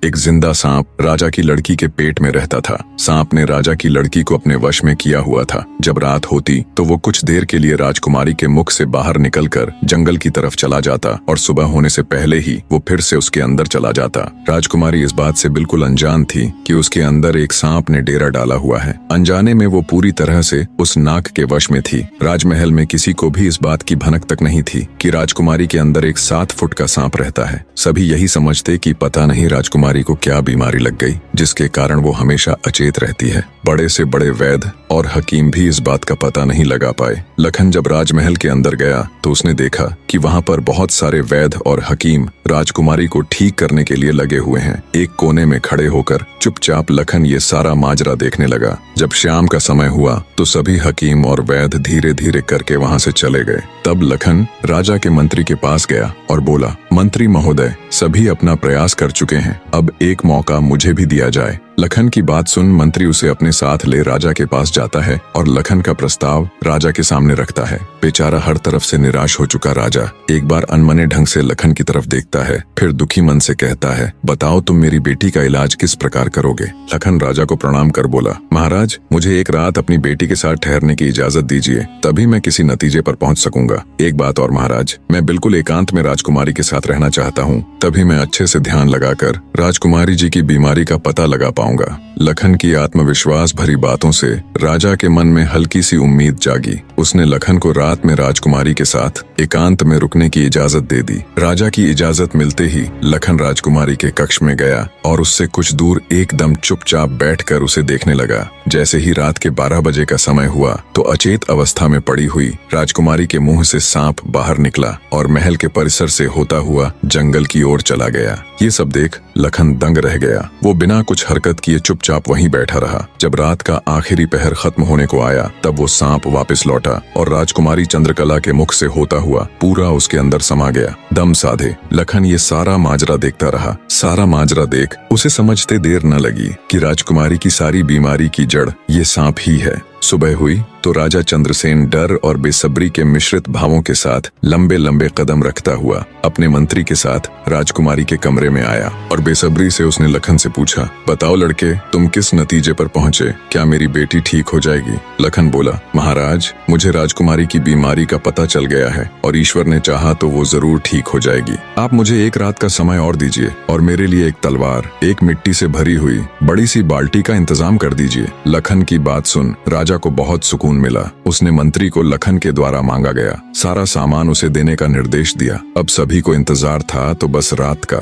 एक जिंदा सांप राजा की लड़की के पेट में रहता था। सांप ने राजा की लड़की को अपने वश में किया हुआ था। जब रात होती तो वो कुछ देर के लिए राजकुमारी के मुख से बाहर निकलकर जंगल की तरफ चला जाता और सुबह होने से पहले ही वो फिर से उसके अंदर चला जाता। राजकुमारी इस बात से बिल्कुल अनजान थी कि उसके अंदर एक सांप ने डेरा डाला हुआ है। अनजाने में वो पूरी तरह से उस नाग के वश में थी। राजमहल में किसी को भी इस बात की भनक तक नहीं थी कि राजकुमारी के अंदर एक 7 फुट का सांप रहता है। सभी यही समझते कि पता नहीं राजकुमारी को क्या बीमारी लग गई जिसके कारण वो हमेशा अचेत रहती है। बड़े से बड़े वैद्य और हकीम भी इस बात का पता नहीं लगा पाए। लखन जब राजमहल के अंदर गया तो उसने देखा कि वहां पर बहुत सारे वैद्य और हकीम राजकुमारी को ठीक करने के लिए लगे हुए हैं। एक कोने में खड़े होकर चुपचाप लखन ये सारा माजरा देखने लगा। जब शाम का समय हुआ तो सभी हकीम और वैद्य धीरे धीरे करके वहां से चले गए। तब लखन राजा के मंत्री के पास गया और बोला, मंत्री महोदय, सभी अपना प्रयास कर चुके हैं, अब एक मौका मुझे भी दिया जाए। लखन की बात सुन मंत्री उसे अपने साथ ले राजा के पास जाता है और लखन का प्रस्ताव राजा के सामने रखता है। बेचारा हर तरफ से निराश हो चुका राजा एक बार अनमने ढंग से लखन की तरफ देखता है, फिर दुखी मन से कहता है, बताओ तुम मेरी बेटी का इलाज किस प्रकार करोगे। लखन राजा को प्रणाम कर बोला, महाराज, मुझे एक रात अपनी बेटी के साथ ठहरने की इजाजत दीजिए, तभी मैं किसी नतीजे पर पहुंच सकूंगा। एक बात और महाराज, मैं बिल्कुल एकांत में राजकुमारी के साथ रहना चाहता हूँ, तभी मैं अच्छे से ध्यान लगाकर राजकुमारी जी की बीमारी का पता लगा पाऊंगा। लखन की आत्मविश्वास भरी बातों से राजा के मन में हल्की सी उम्मीद जागी। उसने लखन को रात में राजकुमारी के साथ एकांत में रुकने की इजाजत दे दी। राजा की इजाजत मिलते ही लखन राजकुमारी के कक्ष में गया और उससे कुछ दूर एकदम चुपचाप बैठकर उसे देखने लगा। जैसे ही रात के 12 बजे का समय हुआ तो अचेत अवस्था में पड़ी हुई राजकुमारी के मुंह से सांप बाहर निकला और महल के परिसर से होता हुआ जंगल की ओर चला गया। ये सब देख लखन दंग रह गया। वो बिना कुछ हरकत किए चुपचाप वहीं बैठा रहा। जब रात का आखिरी पहर खत्म होने को आया तब वो सांप वापस लौटा और राजकुमारी चंद्रकला के मुख से होता हुआ पूरा उसके अंदर समा गया। दम साधे लखन ये सारा माजरा देखता रहा। सारा माजरा देख उसे समझते देर न लगी कि राजकुमारी की सारी बीमारी की जड़ ये सांप ही है। सुबह हुई तो राजा चंद्रसेन डर और बेसब्री के मिश्रित भावों के साथ लंबे लंबे कदम रखता हुआ अपने मंत्री के साथ राजकुमारी के कमरे में आया और बेसब्री से उसने लखन से पूछा, बताओ लड़के, तुम किस नतीजे पर पहुंचे? क्या मेरी बेटी ठीक हो जाएगी? लखन बोला, महाराज, मुझे राजकुमारी की बीमारी का पता चल गया है और ईश्वर ने चाहा तो वो जरूर ठीक हो जाएगी। आप मुझे एक रात का समय और दीजिए और मेरे लिए एक तलवार, एक मिट्टी से भरी हुई बड़ी सी बाल्टी का इंतजाम कर दीजिए। लखन की बात सुन राजा को बहुत सुकून मिला। उसने मंत्री को लखन के द्वारा मांगा गया सारा सामान उसे देने का निर्देश दिया। अब सभी को इंतजार था तो बस रात का।